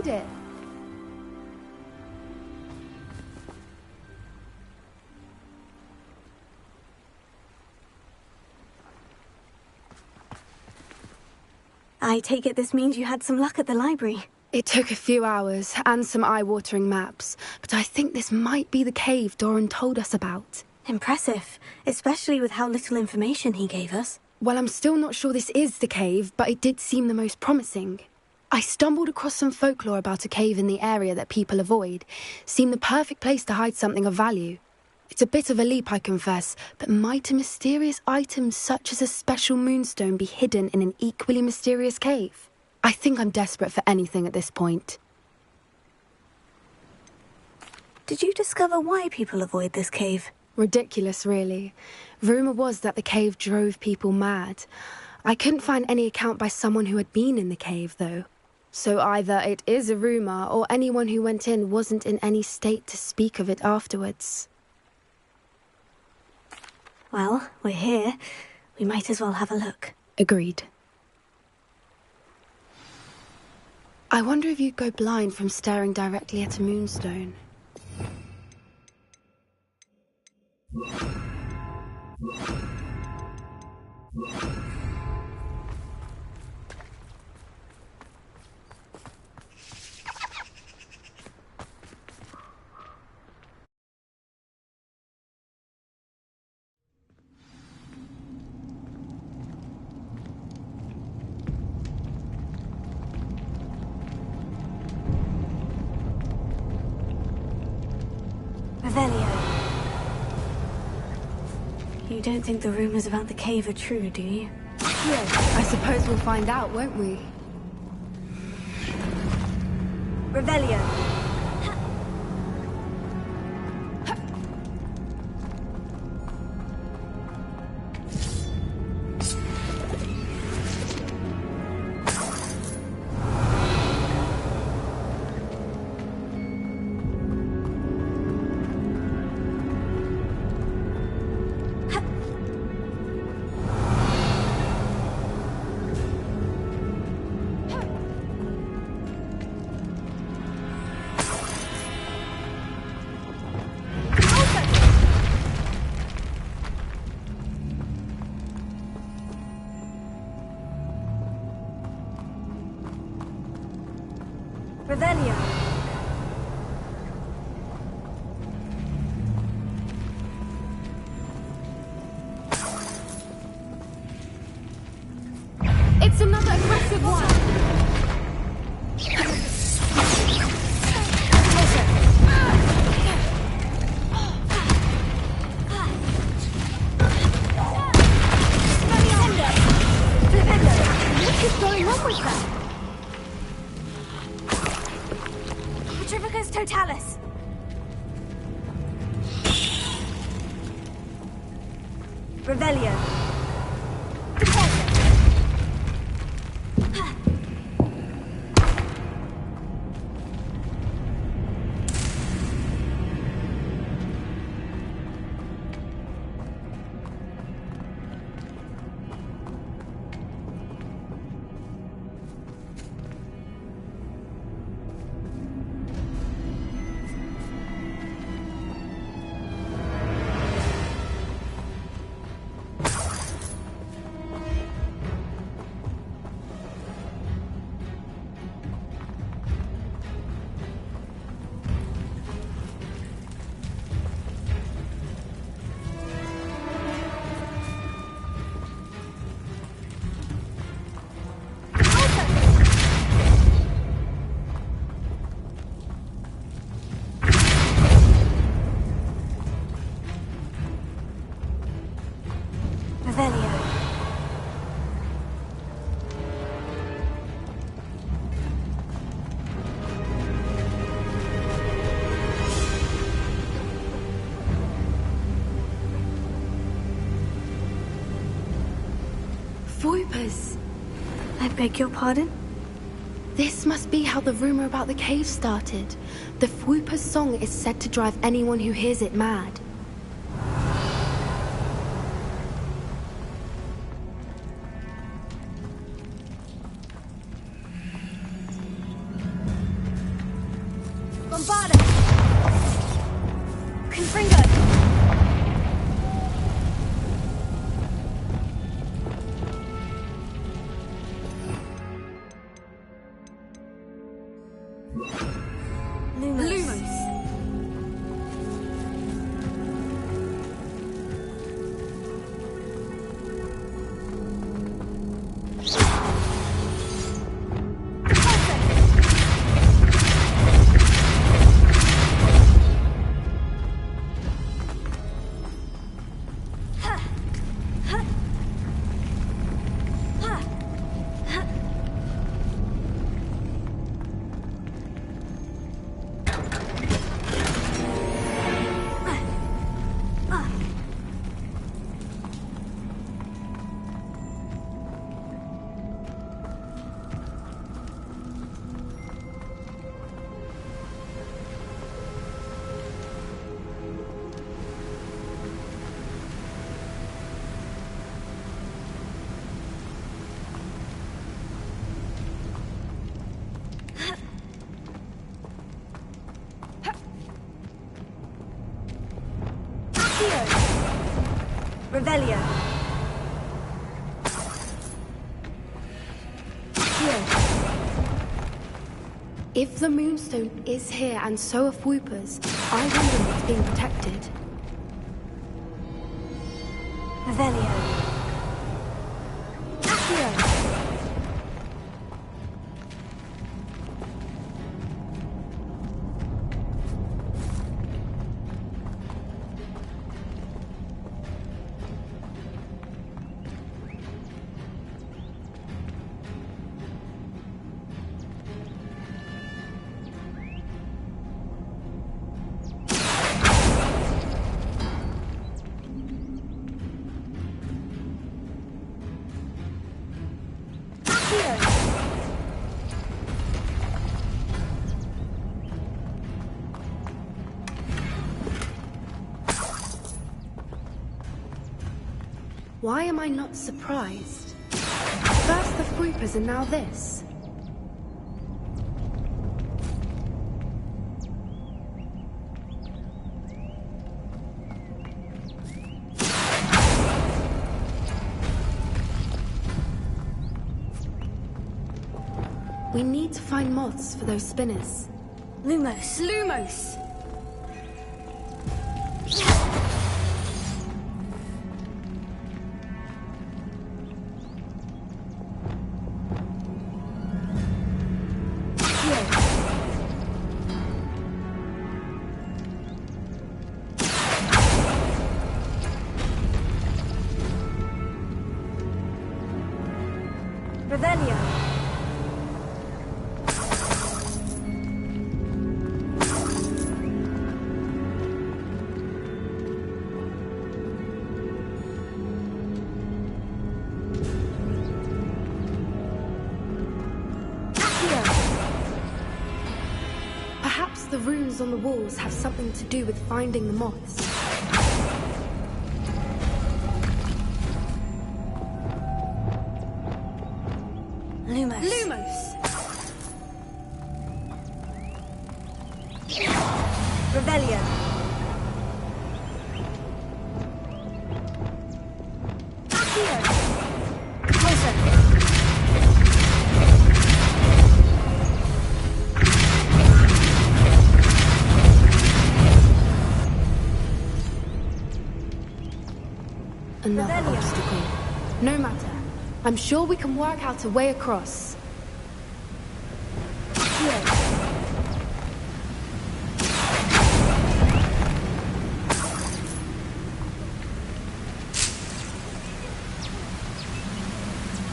made it! I take it this means you had some luck at the library. It took a few hours and some eye-watering maps, but I think this might be the cave Doran told us about. Impressive, especially with how little information he gave us. Well, I'm still not sure this is the cave, but it did seem the most promising. I stumbled across some folklore about a cave in the area that people avoid. Seemed the perfect place to hide something of value. It's a bit of a leap, I confess, but might a mysterious item such as a special moonstone be hidden in an equally mysterious cave? I think I'm desperate for anything at this point. Did you discover why people avoid this cave? Ridiculous, really. Rumour was that the cave drove people mad. I couldn't find any account by someone who had been in the cave, though. So either it is a rumour, or anyone who went in wasn't in any state to speak of it afterwards. Well, we're here. We might as well have a look. Agreed. I wonder if you'd go blind from staring directly at a moonstone. You don't think the rumors about the cave are true, do you? Yes, I suppose we'll find out, won't we? Revelio. Revelio. It's another aggressive one! What is going on with that? Totalis. Revelio. Voipers. I beg your pardon? This must be how the rumor about the cave started. The Voipers' song is said to drive anyone who hears it mad. Bombarda! Confringo! Lumos. Revelio. If the Moonstone is here and so are Whoopers, I wonder what's being protected. Revelio. Accio. Why am I not surprised? First the Whoopers and now this. We need to find moths for those spinners. Lumos. Lumos! Revelio. Perhaps the runes on the walls have something to do with finding the moths. Lumos. Lumos! Revelio. Accio. Closer. Another Revelio. obstacle. No matter. I'm sure we can work out a way across.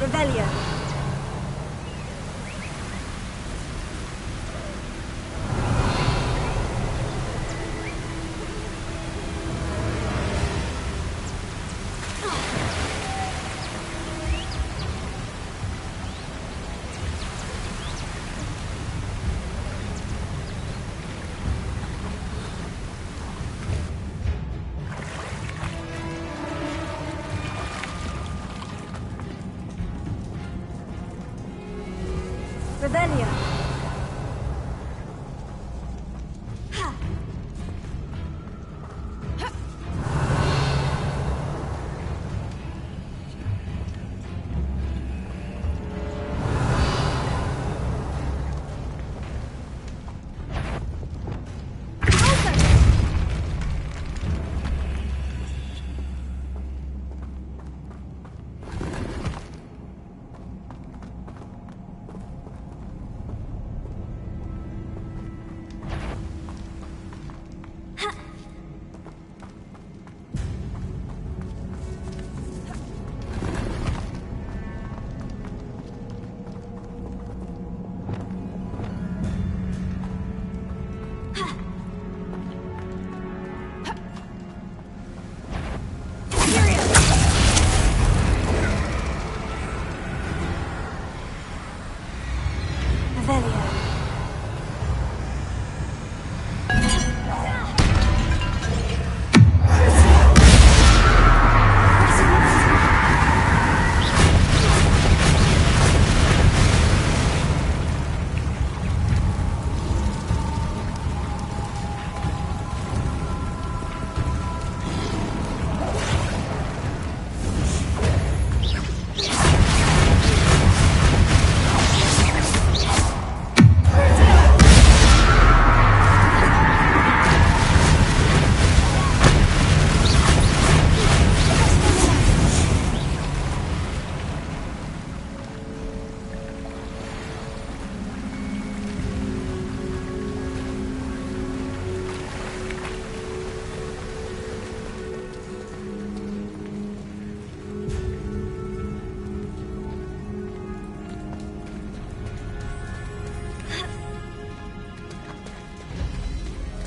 Revelio.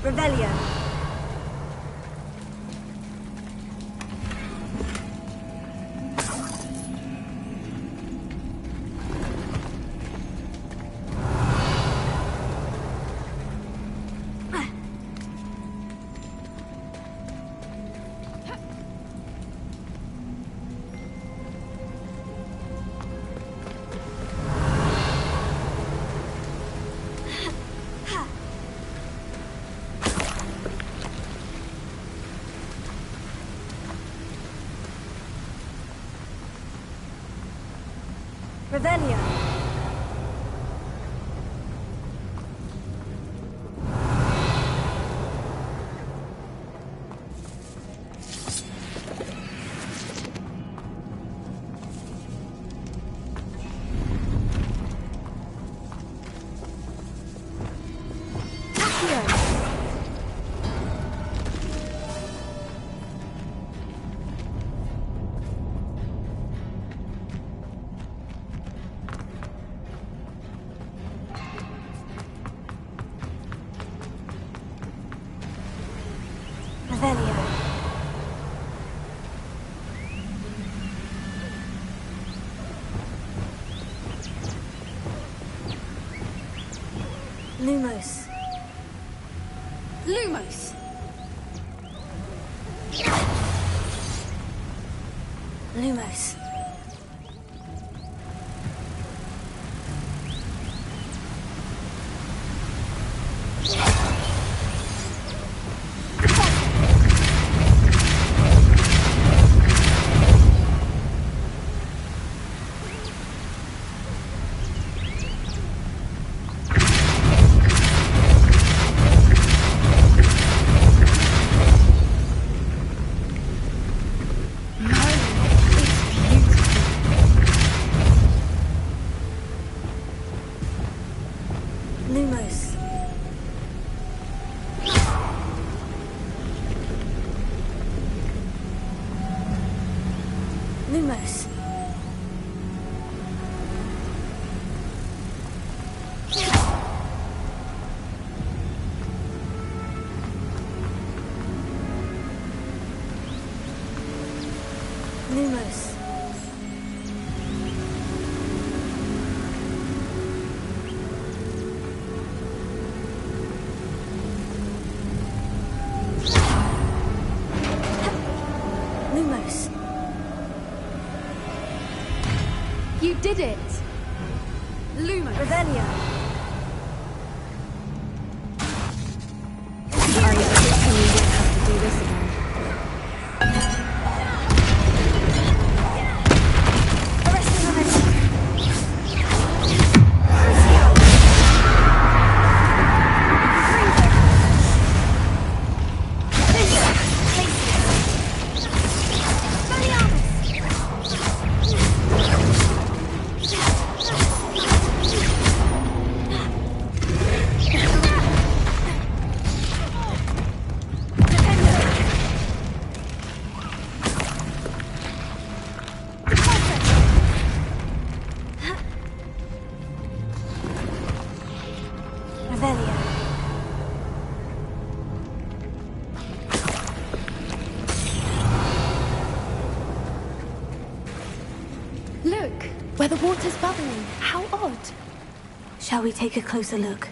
Revelio. Revelio. Revelio. Lumos. Lumos! Lumos. Lumos. Lumos. Lumos. Lumos. You did it! Lumos! Revelio. I was hoping you wouldn't have to do this again. Arresting momentum. Revelio. Look, where the water's bubbling. How odd. Shall we take a closer look?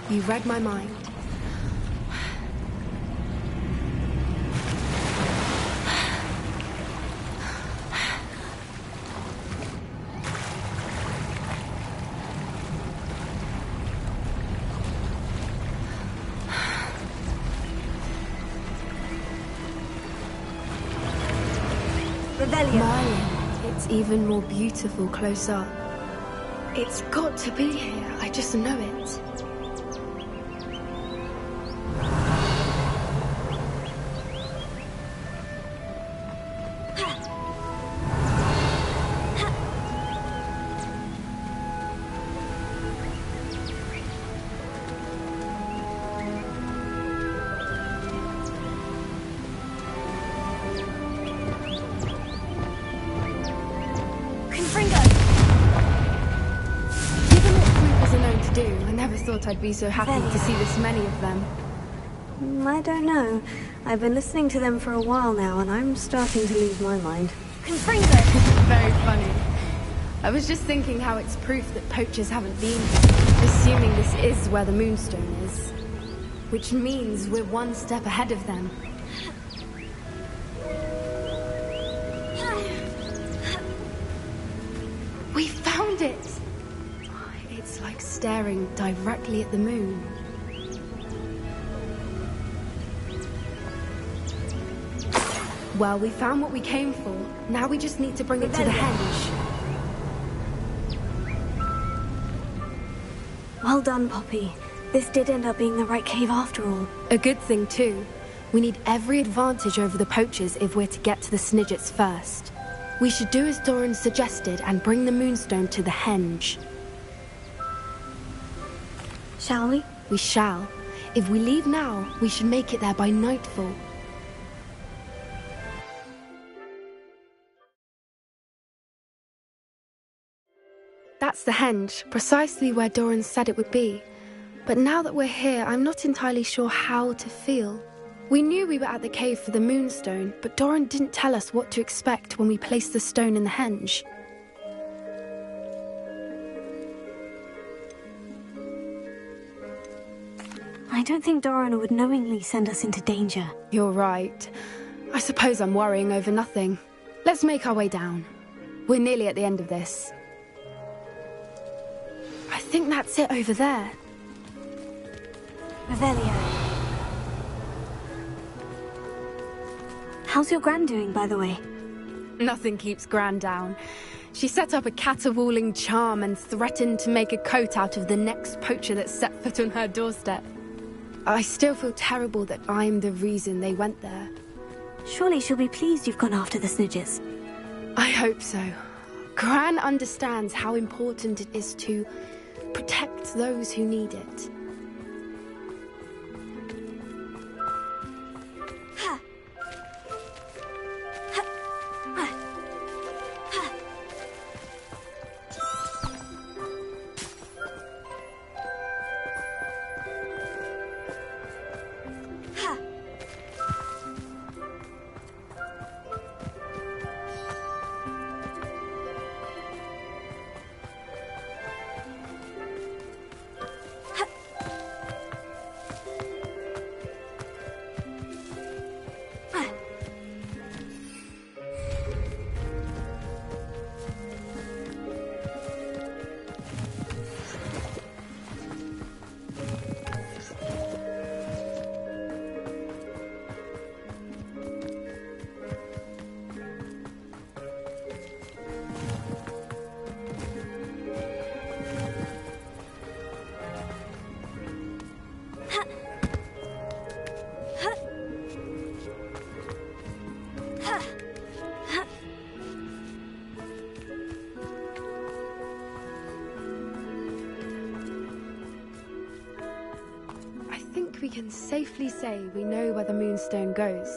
You read my mind. Revelio. Merlin, it's even more beautiful close up. It's got to be here. I just know it. Given what creepers are known to do, I never thought I'd be so happy to see this many of them. I don't know. I've been listening to them for a while now, and I'm starting to lose my mind. Confringo! Very funny. I was just thinking how it's proof that poachers haven't been here, assuming this is where the Moonstone is. Which means we're one step ahead of them. We found it! It's like staring directly at the moon. Well, we found what we came for. Now we just need to bring it to the henge. Well done, Poppy. This did end up being the right cave after all. A good thing, too. We need every advantage over the poachers if we're to get to the Snidgets first. We should do as Doran suggested and bring the Moonstone to the henge. Shall we? We shall. If we leave now, we should make it there by nightfall. That's the henge, precisely where Doran said it would be. But now that we're here, I'm not entirely sure how to feel. We knew we were at the cave for the Moonstone, but Doran didn't tell us what to expect when we placed the stone in the henge. I don't think Doran would knowingly send us into danger. You're right. I suppose I'm worrying over nothing. Let's make our way down. We're nearly at the end of this. I think that's it over there. Revelio. How's your Gran doing, by the way? Nothing keeps Gran down. She set up a caterwauling charm and threatened to make a coat out of the next poacher that set foot on her doorstep. I still feel terrible that I'm the reason they went there. Surely she'll be pleased you've gone after the Snidgets. I hope so. Gran understands how important it is to protect those who need it. We can safely say we know where the Moonstone goes.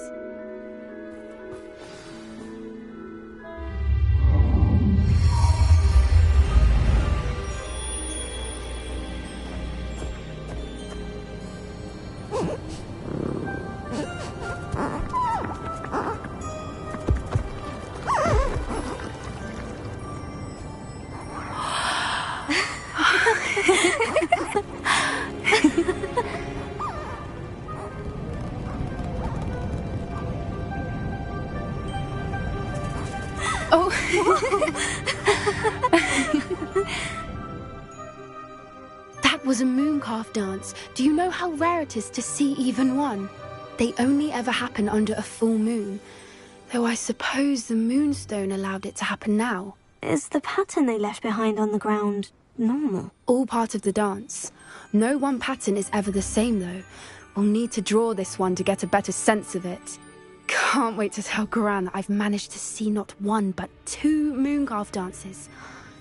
That was a mooncalf dance. Do you know how rare it is to see even one? They only ever happen under a full moon. Though I suppose the Moonstone allowed it to happen now. Is the pattern they left behind on the ground normal? All part of the dance. No one pattern is ever the same, though. We'll need to draw this one to get a better sense of it. Can't wait to tell Gran that I've managed to see not one, but 2 mooncalf dances.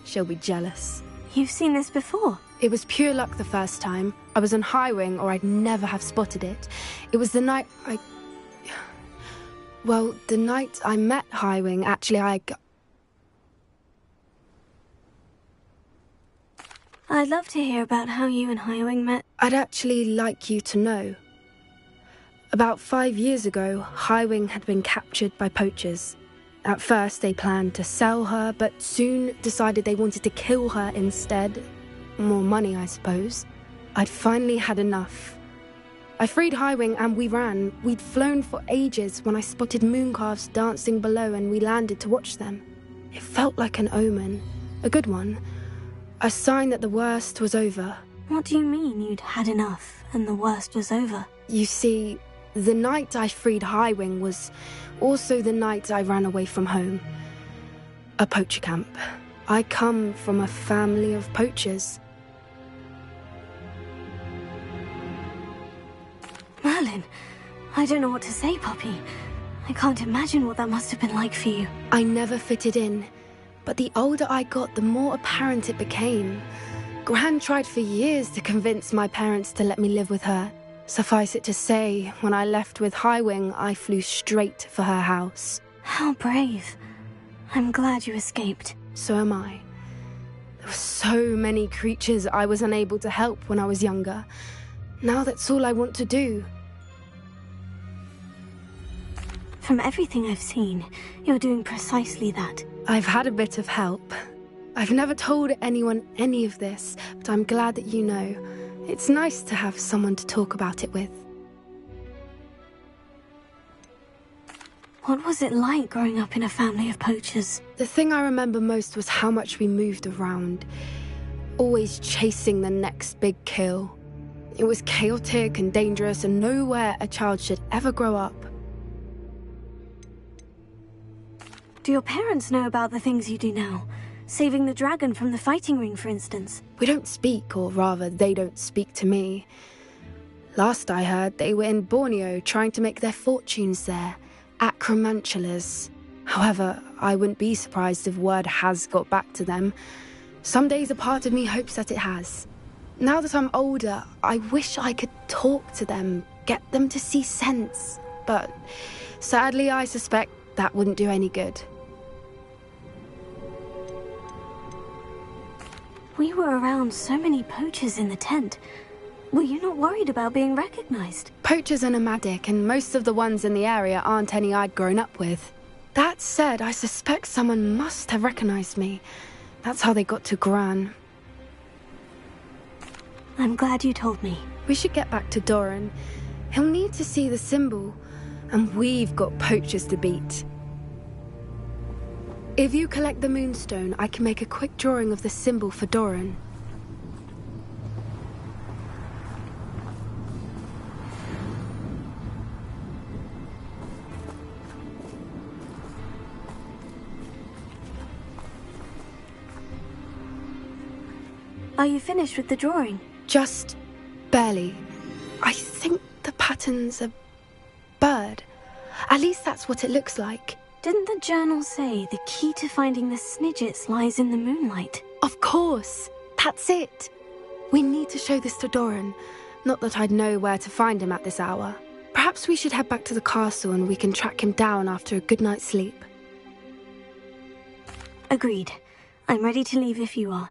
She'll be jealous. You've seen this before? It was pure luck the first time. I was on Highwing, or I'd never have spotted it. It was the night Well, the night I met Highwing, actually, I'd love to hear about how you and Highwing met. I'd actually like you to know. About 5 years ago, Highwing had been captured by poachers. At first, they planned to sell her, but soon decided they wanted to kill her instead. More money, I suppose. I'd finally had enough. I freed Highwing and we ran. We'd flown for ages when I spotted mooncalves dancing below and we landed to watch them. It felt like an omen. A good one. A sign that the worst was over. What do you mean you'd had enough and the worst was over? You see, the night I freed Highwing was also the night I ran away from home. A poacher camp. I come from a family of poachers. Merlin, I don't know what to say, Poppy. I can't imagine what that must have been like for you. I never fitted in, but the older I got, the more apparent it became. Gran tried for years to convince my parents to let me live with her. Suffice it to say, when I left with Highwing, I flew straight for her house. How brave. I'm glad you escaped. So am I. There were so many creatures I was unable to help when I was younger. Now that's all I want to do. From everything I've seen, you're doing precisely that. I've had a bit of help. I've never told anyone any of this, but I'm glad that you know. It's nice to have someone to talk about it with. What was it like growing up in a family of poachers? The thing I remember most was how much we moved around, always chasing the next big kill. It was chaotic and dangerous, and nowhere a child should ever grow up. Do your parents know about the things you do now? Saving the dragon from the fighting ring, for instance? We don't speak, or rather, they don't speak to me. Last I heard, they were in Borneo trying to make their fortunes there. Acromantulas. However, I wouldn't be surprised if word has got back to them. Some days a part of me hopes that it has. Now that I'm older, I wish I could talk to them, get them to see sense. But sadly, I suspect that wouldn't do any good. We were around so many poachers in the tent. Were you not worried about being recognized? Poachers are nomadic, and most of the ones in the area aren't any I'd grown up with. That said, I suspect someone must have recognized me. That's how they got to Gran. I'm glad you told me. We should get back to Doran. He'll need to see the symbol, and we've got poachers to beat. If you collect the moonstone, I can make a quick drawing of the symbol for Doran. Are you finished with the drawing? Just barely. I think the pattern's a bird. At least that's what it looks like. Didn't the journal say the key to finding the Snidgets lies in the moonlight? Of course. That's it. We need to show this to Doran. Not that I'd know where to find him at this hour. Perhaps we should head back to the castle and we can track him down after a good night's sleep. Agreed. I'm ready to leave if you are.